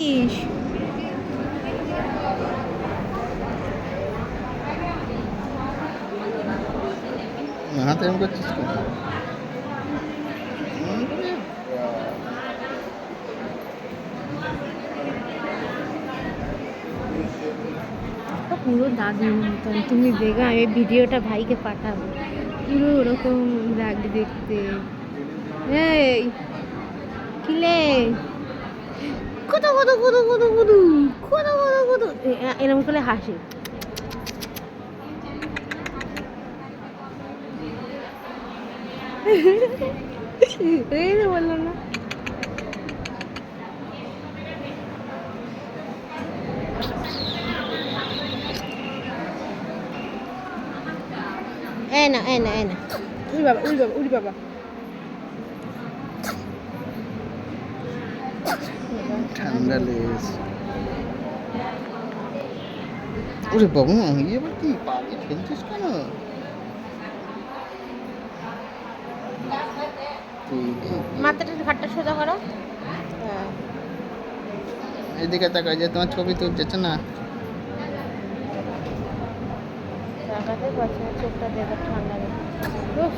ইস, হাতে এরকম করছিস কেন? পুরো দাদির মতন। তুমি দেখো, আমি ভিডিওটা ভাইকে পাঠাবো। পুরো ওরকম লাগে দেখতে। এই কিলে কত কত কত কত কত কত কত কত এরকম করে হাসে। এই তো বললাম না। এই না এই না এই না, উড়ি বাবা উড়ি বাবা উড়ি বাবা। ঠান্ডা লেগেছে। ওরে বাবু, এবার কি পানি ফেলছিস কেন? মাথাটা ঘাটটা সোজা করো। হ্যাঁ, এদিকে তাকাই, যে তোমার ছবি তুলতেছে না। তাকাতে পারছি না, চোখটা দেখে ঠান্ডা লেগে। উফ।